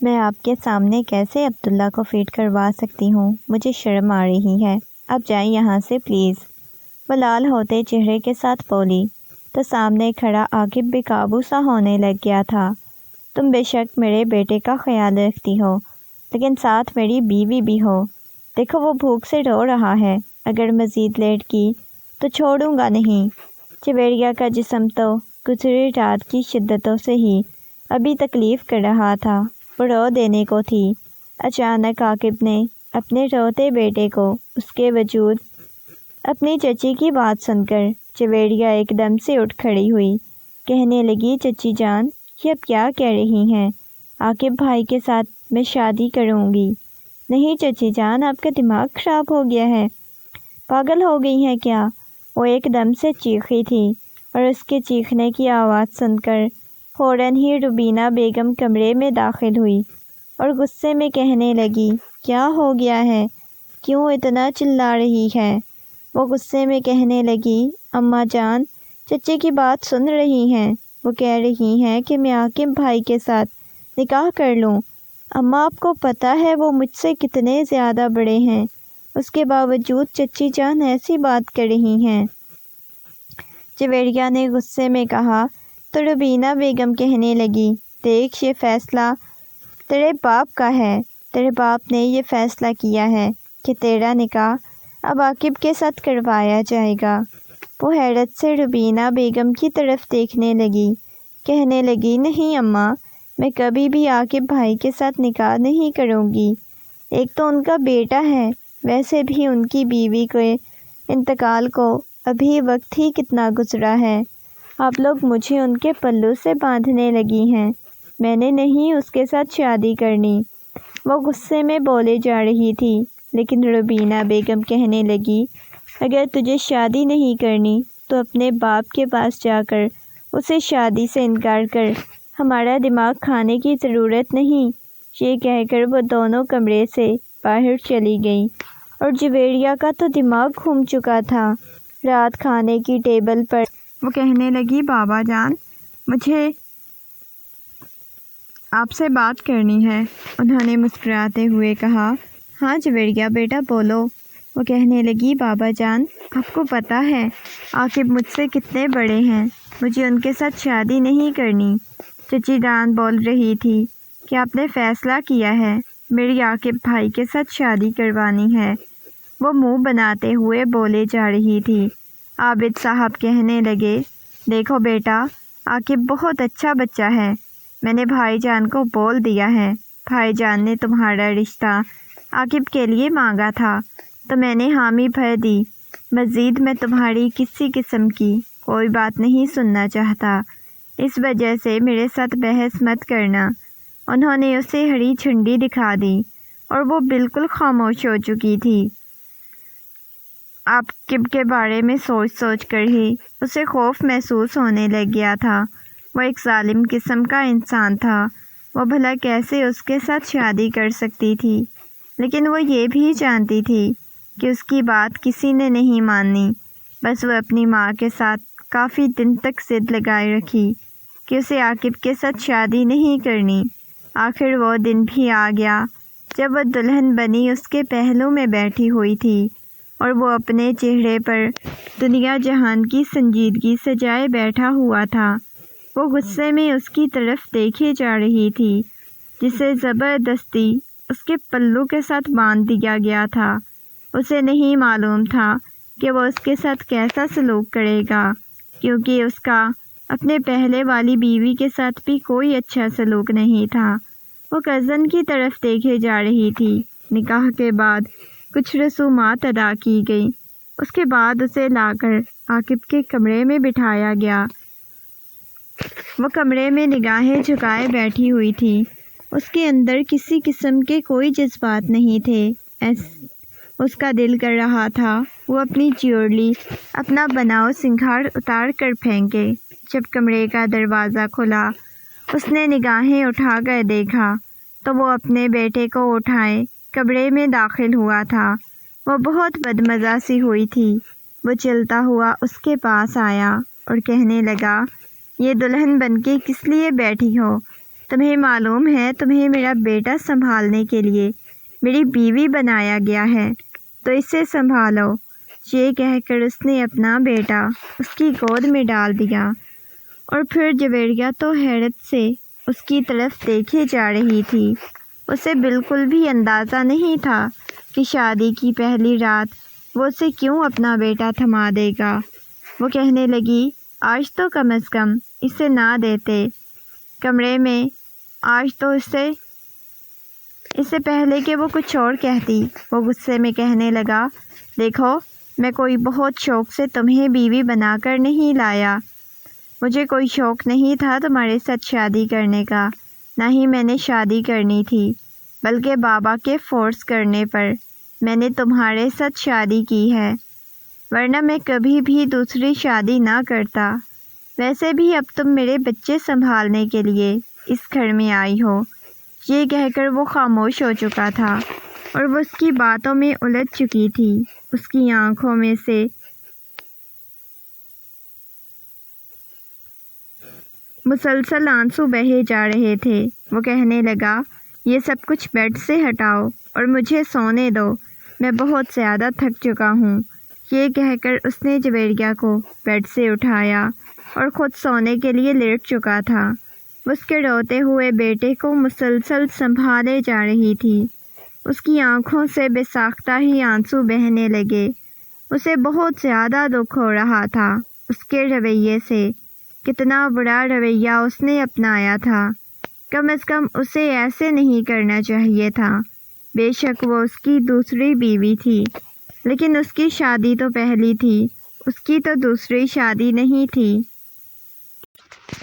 میں آپ کے سامنے کیسے عبداللہ کو فیڈ کروا سکتی ہوں؟ مجھے شرم آ رہی ہے۔ اب جائیں یہاں سے پلیز۔ وہ لال ہوتے چہرے کے ساتھ بولی تو سامنے کھڑا عاقب بے قابو سا ہونے لگ گیا تھا۔ تم بے شک میرے بیٹے کا خیال رکھتی ہو، لیکن ساتھ میری بیوی بھی ہو۔ دیکھو وہ بھوک سے رو رہا ہے، اگر مزید لیٹ کی تو چھوڑوں گا نہیں۔ جویریہ کا جسم تو گزری رات کی شدتوں سے ہی ابھی تکلیف کر رہا تھا، وہ رو دینے کو تھی۔ اچانک عاقب نے اپنے روتے بیٹے کو اس کے وجود اپنی چچی کی بات سن کر جویریہ ایک دم سے اٹھ کھڑی ہوئی، کہنے لگی چچی جان یہ اب کیا کہہ رہی ہیں؟ عاقب بھائی کے ساتھ میں شادی کروں گی۔ نہیں چچی جان، آپ کا دماغ خراب ہو گیا ہے، پاگل ہو گئی ہیں کیا؟ وہ ایک دم سے چیخی تھی اور اس کے چیخنے کی آواز سن کر فوراً ہی روبینہ بیگم کمرے میں داخل ہوئی اور غصے میں کہنے لگی کیا ہو گیا ہے؟ کیوں اتنا چلا رہی ہے؟ وہ غصے میں کہنے لگی اماں جان چچے کی بات سن رہی ہیں، وہ کہہ رہی ہیں کہ میں عاقب بھائی کے ساتھ نکاح کر لوں۔ اماں آپ کو پتہ ہے وہ مجھ سے کتنے زیادہ بڑے ہیں، اس کے باوجود چچی جان ایسی بات کر رہی ہیں۔ جویریہ نے غصے میں کہا تو روبینہ بیگم کہنے لگی دیکھ یہ فیصلہ تیرے باپ کا ہے، تیرے باپ نے یہ فیصلہ کیا ہے کہ تیرا نکاح اب عاقب کے ساتھ کروایا جائے گا۔ وہ حیرت سے روبینہ بیگم کی طرف دیکھنے لگی، کہنے لگی نہیں اماں، میں کبھی بھی عاقب بھائی کے ساتھ نکاح نہیں کروں گی۔ ایک تو ان کا بیٹا ہے، ویسے بھی ان کی بیوی کے انتقال کو ابھی وقت ہی کتنا گزرا ہے، آپ لوگ مجھے ان کے پلوں سے باندھنے لگی ہیں، میں نے نہیں اس کے ساتھ شادی کرنی۔ وہ غصے میں بولے جا رہی تھی، لیکن روبینہ بیگم کہنے لگی اگر تجھے شادی نہیں کرنی تو اپنے باپ کے پاس جا کر اسے شادی سے انکار کر، ہمارا دماغ کھانے کی ضرورت نہیں۔ یہ کہہ کر وہ دونوں کمرے سے باہر چلی گئیں اور جویریہ کا تو دماغ گھوم چکا تھا۔ رات کھانے کی ٹیبل پر وہ کہنے لگی بابا جان مجھے آپ سے بات کرنی ہے۔ انہوں نے مسکراتے ہوئے کہا ہاں جویریہ بیٹا بولو۔ وہ کہنے لگی بابا جان آپ کو پتہ ہے عاقب مجھ سے کتنے بڑے ہیں، مجھے ان کے ساتھ شادی نہیں کرنی۔ چچی جان بول رہی تھی کہ آپ نے فیصلہ کیا ہے میری عاقب بھائی کے ساتھ شادی کروانی ہے۔ وہ منہ بناتے ہوئے بولے جا رہی تھی۔ عابد صاحب کہنے لگے دیکھو بیٹا عاقب بہت اچھا بچہ ہے، میں نے بھائی جان کو بول دیا ہے، بھائی جان نے تمہارا رشتہ عاقب کے لیے مانگا تھا تو میں نے حامی بھر دی، مزید میں تمہاری کسی قسم کی کوئی بات نہیں سننا چاہتا، اس وجہ سے میرے ساتھ بحث مت کرنا۔ انہوں نے اسے ہری جھنڈی دکھا دی اور وہ بالکل خاموش ہو چکی تھی۔ عاقب کے بارے میں سوچ سوچ کر ہی اسے خوف محسوس ہونے لگ گیا تھا۔ وہ ایک ظالم قسم کا انسان تھا، وہ بھلا کیسے اس کے ساتھ شادی کر سکتی تھی؟ لیکن وہ یہ بھی جانتی تھی کہ اس کی بات کسی نے نہیں مانی، بس وہ اپنی ماں کے ساتھ کافی دن تک ضد لگائے رکھی کہ اسے عاقب کے ساتھ شادی نہیں کرنی۔ آخر وہ دن بھی آ گیا جب وہ دلہن بنی اس کے پہلو میں بیٹھی ہوئی تھی اور وہ اپنے چہرے پر دنیا جہان کی سنجیدگی سجائے بیٹھا ہوا تھا۔ وہ غصے میں اس کی طرف دیکھے جا رہی تھی جسے زبردستی اس کے پلوں کے ساتھ باندھ دیا گیا تھا۔ اسے نہیں معلوم تھا کہ وہ اس کے ساتھ کیسا سلوک کرے گا، کیونکہ اس کا اپنے پہلے والی بیوی کے ساتھ بھی کوئی اچھا سلوک نہیں تھا۔ وہ کزن کی طرف دیکھے جا رہی تھی۔ نکاح کے بعد کچھ رسومات ادا کی گئی، اس کے بعد اسے لا کر عاقب کے کمرے میں بٹھایا گیا۔ وہ کمرے میں نگاہیں جھکائے بیٹھی ہوئی تھی، اس کے اندر کسی قسم کے کوئی جذبات نہیں تھے۔ اس کا دل کر رہا تھا وہ اپنی جیولری، اپنا بناؤ سنگھار اتار کر پھینکے۔ جب کمرے کا دروازہ کھلا اس نے نگاہیں اٹھا کر دیکھا تو وہ اپنے بیٹے کو اٹھائے کمرے میں داخل ہوا تھا۔ وہ بہت بدمزہ سی ہوئی تھی۔ وہ چلتا ہوا اس کے پاس آیا اور کہنے لگا یہ دلہن بن کے کس لیے بیٹھی ہو؟ تمہیں معلوم ہے تمہیں میرا بیٹا سنبھالنے کے لیے میری بیوی بنایا گیا ہے، تو اسے سنبھالو۔ یہ کہہ کر اس نے اپنا بیٹا اس کی گود میں ڈال دیا، اور پھر جویریہ تو حیرت سے اس کی طرف دیکھے جا رہی تھی۔ اسے بالکل بھی اندازہ نہیں تھا کہ شادی کی پہلی رات وہ اسے کیوں اپنا بیٹا تھما دے گا۔ وہ کہنے لگی، آج تو کم از کم اسے نہ دیتے کمرے میں، آج تو اس سے پہلے کہ وہ کچھ اور کہتی، وہ غصے میں کہنے لگا، دیکھو میں کوئی بہت شوق سے تمہیں بیوی بنا کر نہیں لایا۔ مجھے کوئی شوق نہیں تھا تمہارے ساتھ شادی کرنے کا، نہ ہی میں نے شادی کرنی تھی، بلکہ بابا کے فورس کرنے پر میں نے تمہارے ساتھ شادی کی ہے، ورنہ میں کبھی بھی دوسری شادی نہ کرتا۔ ویسے بھی اب تم میرے بچے سنبھالنے کے لیے اس گھر میں آئی ہو۔ یہ کہہ کر وہ خاموش ہو چکا تھا اور وہ اس کی باتوں میں الجھ چکی تھی۔ اس کی آنکھوں میں سے مسلسل آنسو بہے جا رہے تھے۔ وہ کہنے لگا، یہ سب کچھ بیڈ سے ہٹاؤ اور مجھے سونے دو، میں بہت زیادہ تھک چکا ہوں۔ یہ کہہ کر اس نے جویریہ کو بیڈ سے اٹھایا اور خود سونے کے لیے لیٹ چکا تھا۔ وہ اس کے روتے ہوئے بیٹے کو مسلسل سنبھالے جا رہی تھی۔ اس کی آنکھوں سے بے ساختہ ہی آنسو بہنے لگے۔ اسے بہت زیادہ دکھ ہو رہا تھا اس کے رویے سے۔ کتنا برا رویہ اس نے اپنایا تھا، کم از کم اسے ایسے نہیں کرنا چاہیے تھا۔ بے شک وہ اس کی دوسری بیوی تھی، لیکن اس کی شادی تو پہلی تھی، اس کی تو دوسری شادی نہیں تھی۔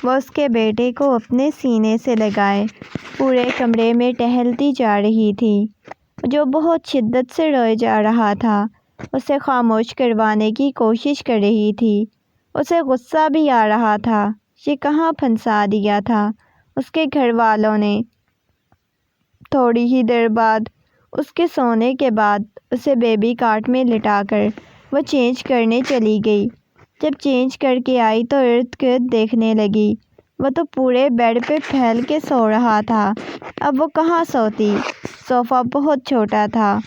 وہ اس کے بیٹے کو اپنے سینے سے لگائے پورے کمرے میں ٹہلتی جا رہی تھی، جو بہت شدت سے روئے جا رہا تھا۔ اسے خاموش کروانے کی کوشش کر رہی تھی۔ اسے غصہ بھی آ رہا تھا، یہ کہاں پھنسا دیا تھا اس کے گھر والوں نے۔ تھوڑی ہی دیر بعد اس کے سونے کے بعد اسے بیبی کاٹ میں لٹا کر وہ چینج کرنے چلی گئی۔ جب چینج کر کے آئی تو ارد گرد دیکھنے لگی، وہ تو پورے بیڈ پہ پھیل کے سو رہا تھا۔ اب وہ کہاں سوتی؟ صوفہ بہت چھوٹا تھا،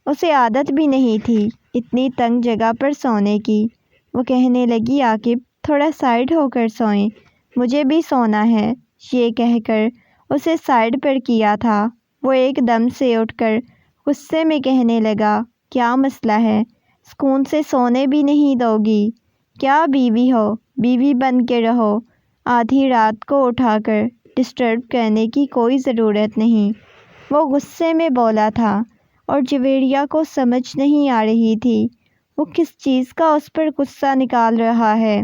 اسے عادت بھی نہیں تھی اتنی تنگ جگہ پر سونے کی۔ وہ کہنے لگی، عاقب تھوڑا سائڈ ہو کر سوئیں، مجھے بھی سونا ہے۔ یہ کہہ کر اسے سائڈ پر کیا تھا، وہ ایک دم سے اٹھ کر غصے میں کہنے لگا، کیا مسئلہ ہے؟ سکون سے سونے بھی نہیں دو گی؟ کیا بیوی ہو، بیوی بن کے رہو، آدھی رات کو اٹھا کر ڈسٹرب کرنے کی کوئی ضرورت نہیں۔ وہ غصے میں بولا تھا اور جویریہ کو سمجھ نہیں آ رہی تھی وہ کس چیز کا اس پر غصہ نکال رہا ہے۔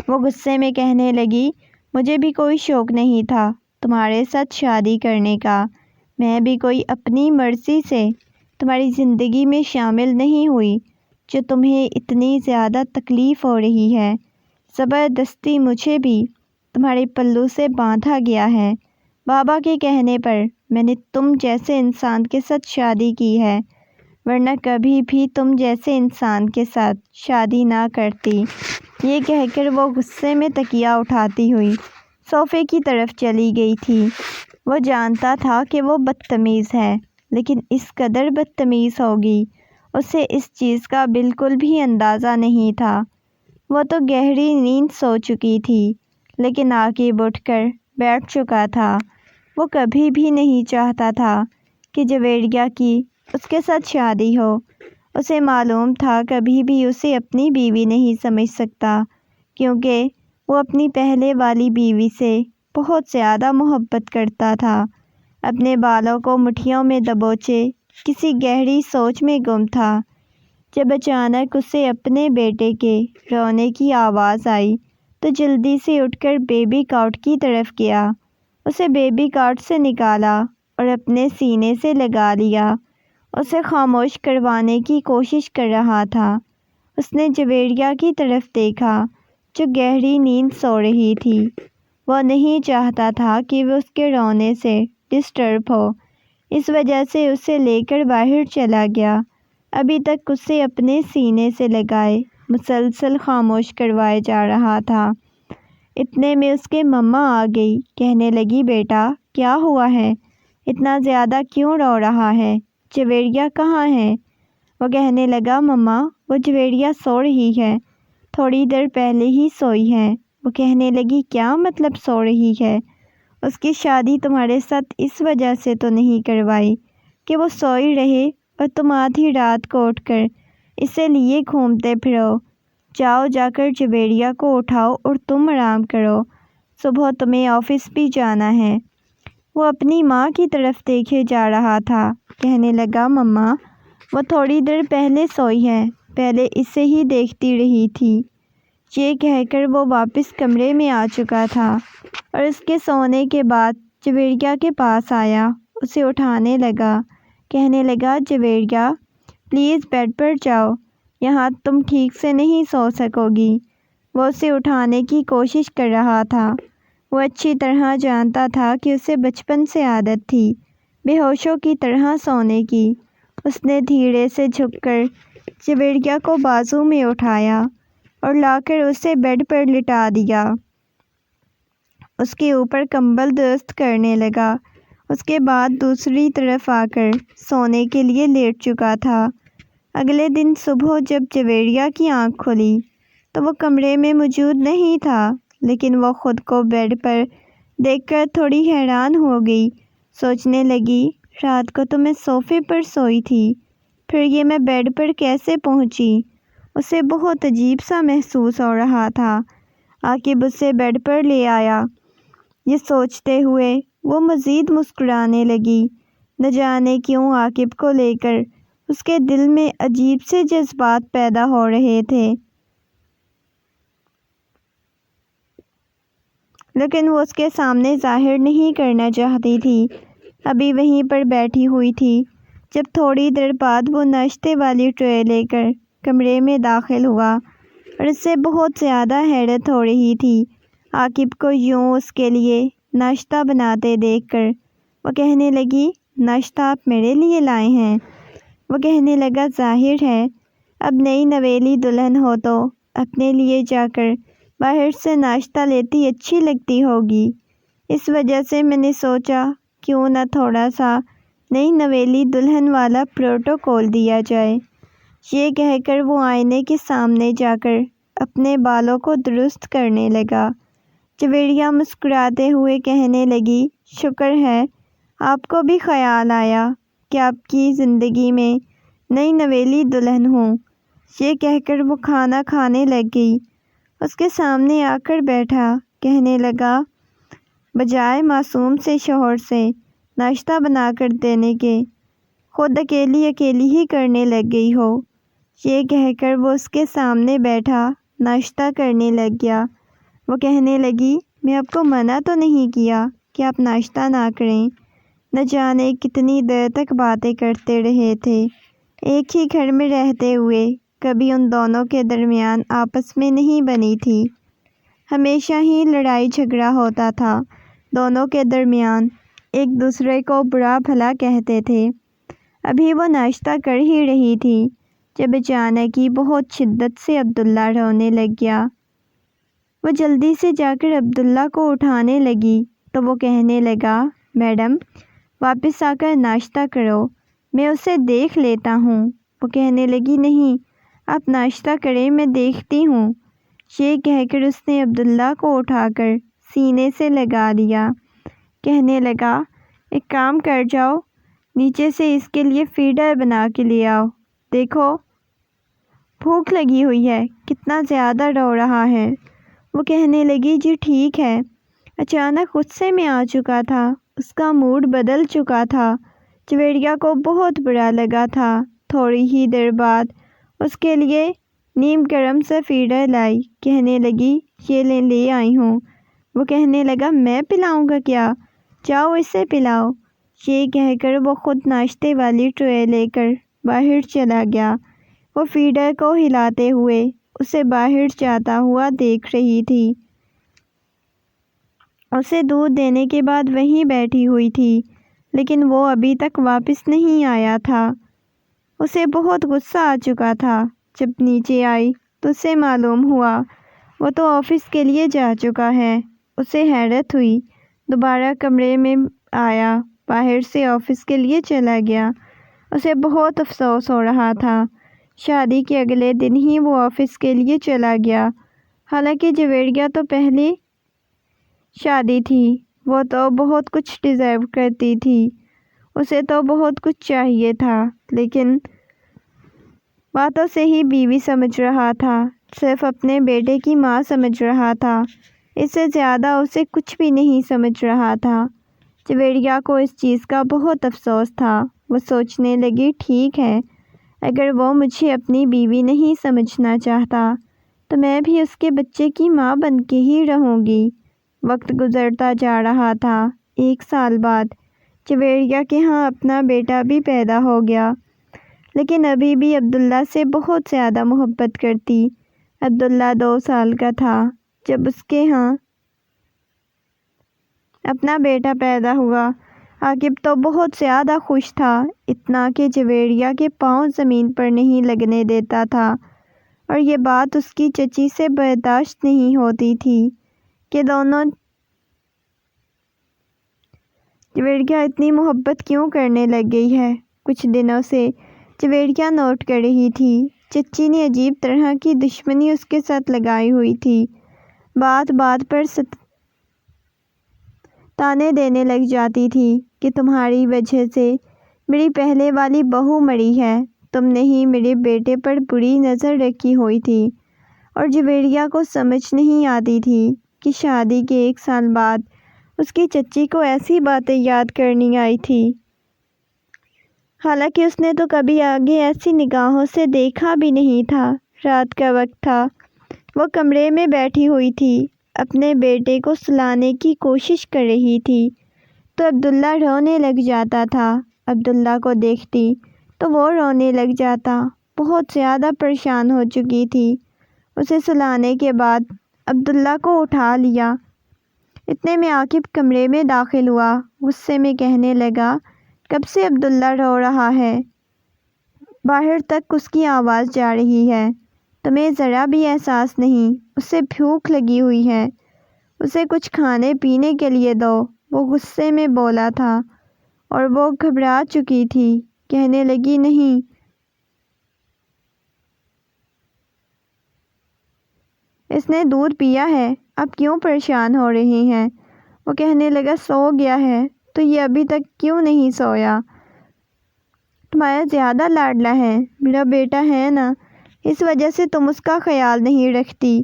وہ غصے میں کہنے لگی، مجھے بھی کوئی شوق نہیں تھا تمہارے ساتھ شادی کرنے کا، میں بھی کوئی اپنی مرضی سے تمہاری زندگی میں شامل نہیں ہوئی جو تمہیں اتنی زیادہ تکلیف ہو رہی ہے۔ زبردستی مجھے بھی تمہارے پلو سے باندھا گیا ہے۔ بابا کے کہنے پر میں نے تم جیسے انسان کے ساتھ شادی کی ہے، ورنہ کبھی بھی تم جیسے انسان کے ساتھ شادی نہ کرتی۔ یہ کہہ کر وہ غصے میں تکیہ اٹھاتی ہوئی صوفے کی طرف چلی گئی تھی۔ وہ جانتا تھا کہ وہ بدتمیز ہے، لیکن اس قدر بدتمیز ہوگی اسے اس چیز کا بالکل بھی اندازہ نہیں تھا۔ وہ تو گہری نیند سو چکی تھی، لیکن عاقب اٹھ کر بیٹھ چکا تھا۔ وہ کبھی بھی نہیں چاہتا تھا کہ جویریہ کی اس کے ساتھ شادی ہو۔ اسے معلوم تھا کبھی بھی اسے اپنی بیوی نہیں سمجھ سکتا، کیونکہ وہ اپنی پہلے والی بیوی سے بہت زیادہ محبت کرتا تھا۔ اپنے بالوں کو مٹھیوں میں دبوچے کسی گہری سوچ میں گم تھا، جب اچانک اسے اپنے بیٹے کے رونے کی آواز آئی تو جلدی سے اٹھ کر بیبی کاٹ کی طرف گیا۔ اسے بیبی کاٹ سے نکالا اور اپنے سینے سے لگا لیا۔ اسے خاموش کروانے کی کوشش کر رہا تھا۔ اس نے جویریہ کی طرف دیکھا جو گہری نیند سو رہی تھی۔ وہ نہیں چاہتا تھا کہ وہ اس کے رونے سے ڈسٹرب ہو، اس وجہ سے اسے لے کر باہر چلا گیا۔ ابھی تک اسے اپنے سینے سے لگائے مسلسل خاموش کروائے جا رہا تھا۔ اتنے میں اس کے مما آ گئی۔ کہنے لگی بیٹا کیا ہوا ہے، اتنا زیادہ کیوں رو رہا ہے، جویریہ کہاں ہے؟ وہ کہنے لگا مما وہ جویریہ سو رہی ہے، تھوڑی دیر پہلے ہی سوئی ہے۔ وہ کہنے لگی کیا مطلب سو رہی ہے؟ اس کی شادی تمہارے ساتھ اس وجہ سے تو نہیں کروائی کہ وہ سوئی رہے اور تم آدھی رات کو اٹھ کر اسے لیے گھومتے پھرو۔ جاؤ جا کر جویریہ کو اٹھاؤ اور تم آرام کرو، صبح تمہیں آفس بھی جانا ہے۔ وہ اپنی ماں کی طرف دیکھے جا رہا تھا۔ کہنے لگا مما وہ تھوڑی دیر پہلے سوئی ہے، پہلے اسے ہی دیکھتی رہی تھی۔ یہ کہہ کر وہ واپس کمرے میں آ چکا تھا اور اس کے سونے کے بعد جویریہ کے پاس آیا، اسے اٹھانے لگا۔ کہنے لگا جویریہ پلیز بیڈ پر جاؤ، یہاں تم ٹھیک سے نہیں سو سکو گی۔ وہ اسے اٹھانے کی کوشش کر رہا تھا۔ وہ اچھی طرح جانتا تھا کہ اسے بچپن سے عادت تھی بے ہوشوں کی طرح سونے کی۔ اس نے دھیرے سے جھک کر جویریہ کو بازو میں اٹھایا اور لا کر اسے بیڈ پر لٹا دیا۔ اس کے اوپر کمبل درست کرنے لگا۔ اس کے بعد دوسری طرف آ کر سونے کے لیے لیٹ چکا تھا۔ اگلے دن صبح جب جویریہ کی آنکھ کھلی تو وہ کمرے میں موجود نہیں تھا، لیکن وہ خود کو بیڈ پر دیکھ کر تھوڑی حیران ہو گئی۔ سوچنے لگی رات کو تو میں صوفے پر سوئی تھی، پھر یہ میں بیڈ پر کیسے پہنچی؟ اسے بہت عجیب سا محسوس ہو رہا تھا۔ عاقب اسے بیڈ پر لے آیا۔ یہ سوچتے ہوئے وہ مزید مسکرانے لگی۔ نہ جانے کیوں عاقب کو لے کر اس کے دل میں عجیب سے جذبات پیدا ہو رہے تھے، لیکن وہ اس کے سامنے ظاہر نہیں کرنا چاہتی تھی۔ ابھی وہیں پر بیٹھی ہوئی تھی جب تھوڑی دیر بعد وہ ناشتے والی ٹرے لے کر کمرے میں داخل ہوا اور اس سے بہت زیادہ حیرت ہو رہی تھی عاقب کو یوں اس کے لیے ناشتہ بناتے دیکھ کر۔ وہ کہنے لگی ناشتہ آپ میرے لیے لائے ہیں؟ وہ کہنے لگا ظاہر ہے اب نئی نویلی دلہن ہو تو اپنے لیے جا کر باہر سے ناشتہ لیتی اچھی لگتی ہوگی، اس وجہ سے میں نے سوچا کیوں نہ تھوڑا سا نئی نویلی دلہن والا پروٹوکول دیا جائے۔ یہ کہہ کر وہ آئینے کے سامنے جا کر اپنے بالوں کو درست کرنے لگا۔ جویریہ مسکراتے ہوئے کہنے لگی شکر ہے آپ کو بھی خیال آیا کہ آپ کی زندگی میں نئی نویلی دلہن ہوں۔ یہ کہہ کر وہ کھانا کھانے لگ گئی۔ اس کے سامنے آ کر بیٹھا۔ کہنے لگا بجائے معصوم سے شوہر سے ناشتہ بنا کر دینے کے خود اکیلی ہی کرنے لگ گئی ہو۔ یہ کہہ کر وہ اس کے سامنے بیٹھا ناشتہ کرنے لگ گیا۔ وہ کہنے لگی میں آپ کو منع تو نہیں کیا کہ آپ ناشتہ نہ کریں؟ نہ جانے کتنی دیر تک باتیں کرتے رہے تھے، ایک ہی گھر میں رہتے ہوئے کبھی ان دونوں کے درمیان آپس میں نہیں بنی تھی، ہمیشہ ہی لڑائی جھگڑا ہوتا تھا دونوں کے درمیان، ایک دوسرے کو برا بھلا کہتے تھے۔ ابھی وہ ناشتہ کر ہی رہی تھی جب اچانک ہی بہت شدت سے عبداللہ رونے لگ گیا۔ وہ جلدی سے جا کر عبداللہ کو اٹھانے لگی تو وہ کہنے لگا میڈم واپس آ کر ناشتہ کرو، میں اسے دیکھ لیتا ہوں۔ وہ کہنے لگی نہیں آپ ناشتہ کریں، میں دیکھتی ہوں۔ یہ کہہ کر اس نے عبداللہ کو اٹھا کر سینے سے لگا دیا۔ کہنے لگا ایک کام کر جاؤ، نیچے سے اس کے لیے فیڈر بنا کے لے آؤ، دیکھو بھوک لگی ہوئی ہے، کتنا زیادہ رو رہا ہے۔ وہ کہنے لگی جی ٹھیک ہے۔ اچانک غصے میں آ چکا تھا، اس کا موڈ بدل چکا تھا۔ جویریہ کو بہت برا لگا تھا۔ تھوڑی ہی دیر بعد اس کے لیے نیم گرم سا فیڈر لائی۔ کہنے لگی یہ لے آئی ہوں۔ وہ کہنے لگا میں پلاؤں گا کیا، جاؤ اسے پلاؤ۔ یہ کہہ کر وہ خود ناشتے والی ٹرے لے کر باہر چلا گیا۔ وہ فیڈر کو ہلاتے ہوئے اسے باہر جاتا ہوا دیکھ رہی تھی۔ اسے دودھ دینے کے بعد وہیں بیٹھی ہوئی تھی، لیکن وہ ابھی تک واپس نہیں آیا تھا۔ اسے بہت غصہ آ چکا تھا۔ جب نیچے آئی تو اسے معلوم ہوا وہ تو آفس کے لیے جا چکا ہے۔ اسے حیرت ہوئی، دوبارہ کمرے میں آیا، باہر سے آفس کے لیے چلا گیا۔ اسے بہت افسوس ہو رہا تھا۔ شادی کے اگلے دن ہی وہ آفس کے لیے چلا گیا۔ حالانکہ جویریہ تو پہلے شادی تھی، وہ تو بہت کچھ ڈیزرو کرتی تھی، اسے تو بہت کچھ چاہیے تھا، لیکن باتوں سے ہی بیوی سمجھ رہا تھا، صرف اپنے بیٹے کی ماں سمجھ رہا تھا، اس سے زیادہ اسے کچھ بھی نہیں سمجھ رہا تھا۔ جویریہ کو اس چیز کا بہت افسوس تھا۔ وہ سوچنے لگی، ٹھیک ہے، اگر وہ مجھے اپنی بیوی نہیں سمجھنا چاہتا تو میں بھی اس کے بچے کی ماں بن کے ہی رہوں گی۔ وقت گزرتا جا رہا تھا۔ 1 سال بعد جویریہ کے ہاں اپنا بیٹا بھی پیدا ہو گیا، لیکن ابھی بھی عبداللہ سے بہت زیادہ محبت کرتی۔ عبداللہ 2 سال کا تھا جب اس کے ہاں اپنا بیٹا پیدا ہوا۔ عاقب تو بہت زیادہ خوش تھا، اتنا کہ جویریہ کے پاؤں زمین پر نہیں لگنے دیتا تھا، اور یہ بات اس کی چچی سے برداشت نہیں ہوتی تھی کہ دونوں جویریہ اتنی محبت کیوں کرنے لگ گئی ہے۔ کچھ دنوں سے جویریہ نوٹ کر رہی تھی، چچی نے عجیب طرح کی دشمنی اس کے ساتھ لگائی ہوئی تھی، بات بات پر تانے دینے لگ جاتی تھی کہ تمہاری وجہ سے میری پہلے والی بہو مری ہے، تم نے ہی میرے بیٹے پر بری نظر رکھی ہوئی تھی۔ اور جویریہ کو سمجھ نہیں آتی تھی کہ شادی کے 1 سال بعد اس کی چچی کو ایسی باتیں یاد کرنی آئی تھی، حالانکہ اس نے تو کبھی آگے ایسی نگاہوں سے دیکھا بھی نہیں تھا۔ رات کا وقت تھا، وہ کمرے میں بیٹھی ہوئی تھی، اپنے بیٹے کو سلانے کی کوشش کر رہی تھی تو عبداللہ رونے لگ جاتا تھا۔ عبداللہ کو دیکھتی تو وہ رونے لگ جاتا۔ بہت زیادہ پریشان ہو چکی تھی۔ اسے سلانے کے بعد عبداللہ کو اٹھا لیا۔ اتنے میں عاقب کمرے میں داخل ہوا، غصے میں کہنے لگا، کب سے عبداللہ رو رہا ہے، باہر تک اس کی آواز جا رہی ہے، تمہیں ذرا بھی احساس نہیں، اسے بھوک لگی ہوئی ہے، اسے کچھ کھانے پینے کے لیے دو۔ وہ غصے میں بولا تھا اور وہ گھبرا چکی تھی، کہنے لگی، نہیں، اس نے دودھ پیا ہے، اب کیوں پریشان ہو رہی ہیں؟ وہ کہنے لگا، سو گیا ہے، تو یہ ابھی تک کیوں نہیں سویا؟ تمہارا زیادہ لاڈلا ہے، میرا بیٹا ہے نا، اس وجہ سے تم اس کا خیال نہیں رکھتی۔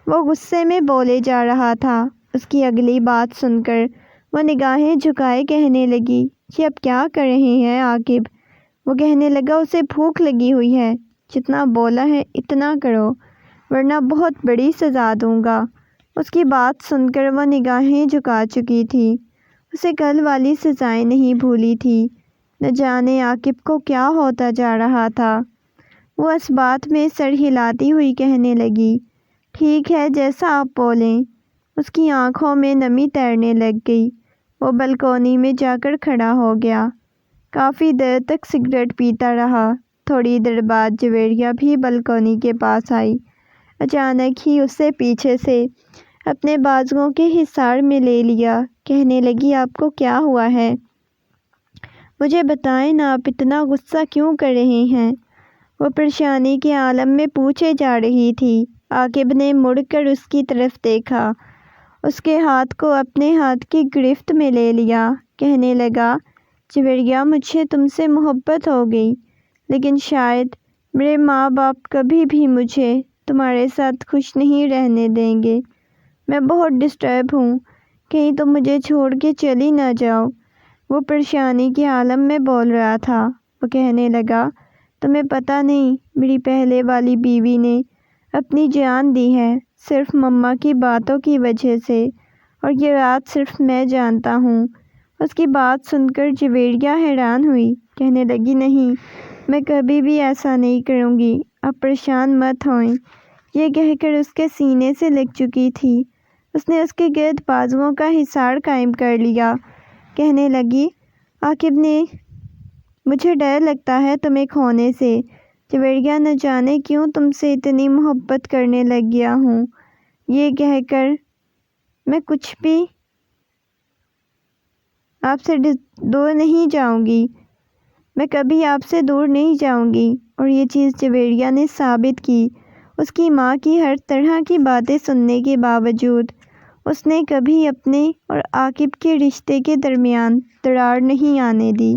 وہ غصے میں بولے جا رہا تھا۔ اس کی اگلی بات سن کر وہ نگاہیں جھکائے کہنے لگی، یہ اب کیا کر رہے ہیں عاقب؟ وہ کہنے لگا، اسے بھوک لگی ہوئی ہے، جتنا بولا ہے اتنا کرو، ورنہ بہت بڑی سزا دوں گا۔ اس کی بات سن کر وہ نگاہیں جھکا چکی تھی، اسے کل والی سزائیں نہیں بھولی تھی۔ نہ جانے عاقب کو کیا ہوتا جا رہا تھا۔ وہ اس بات میں سر ہلاتی ہوئی کہنے لگی، ٹھیک ہے، جیسا آپ بولیں۔ اس کی آنکھوں میں نمی تیرنے لگ گئی۔ وہ بلکونی میں جا کر کھڑا ہو گیا، کافی دیر تک سگریٹ پیتا رہا۔ تھوڑی دیر بعد جویریہ بھی بلکونی کے پاس آئی۔ اچانک ہی اسے پیچھے سے اپنے بازوؤں کے حصار میں لے لیا، کہنے لگی، آپ کو کیا ہوا ہے؟ مجھے بتائیں نا، آپ اتنا غصہ کیوں کر رہے ہیں؟ وہ پریشانی کے عالم میں پوچھے جا رہی تھی۔ عاقب نے مڑ کر اس کی طرف دیکھا، اس کے ہاتھ کو اپنے ہاتھ کی گرفت میں لے لیا، کہنے لگا، جویریہ، مجھے تم سے محبت ہو گئی، لیکن شاید میرے ماں باپ کبھی بھی مجھے تمہارے ساتھ خوش نہیں رہنے دیں گے۔ میں بہت ڈسٹرب ہوں، کہیں تم مجھے چھوڑ کے چلی نہ جاؤ۔ وہ پریشانی کے عالم میں بول رہا تھا۔ وہ کہنے لگا، تمہیں پتہ نہیں، میری پہلے والی بیوی نے اپنی جان دی ہے، صرف مما کی باتوں کی وجہ سے، اور یہ رات صرف میں جانتا ہوں۔ اس کی بات سن کر جویریہ حیران ہوئی، کہنے لگی، نہیں، میں کبھی بھی ایسا نہیں کروں گی، آپ پریشان مت ہوئیں۔ یہ کہہ کر اس کے سینے سے لگ چکی تھی۔ اس نے اس کے گرد بازوؤں کا حصار قائم کر لیا، کہنے لگی، عاقب نے، مجھے ڈر لگتا ہے تمہیں کھونے سے۔ جویریہ، نہ جانے کیوں تم سے اتنی محبت کرنے لگ گیا ہوں، یہ کہہ کر میں کچھ بھی آپ سے دور نہیں جاؤں گی، میں کبھی آپ سے دور نہیں جاؤں گی۔ اور یہ چیز جویریہ نے ثابت کی۔ اس کی ماں کی ہر طرح کی باتیں سننے کے باوجود اس نے کبھی اپنے اور عاقب کے رشتے کے درمیان دراڑ نہیں آنے دی۔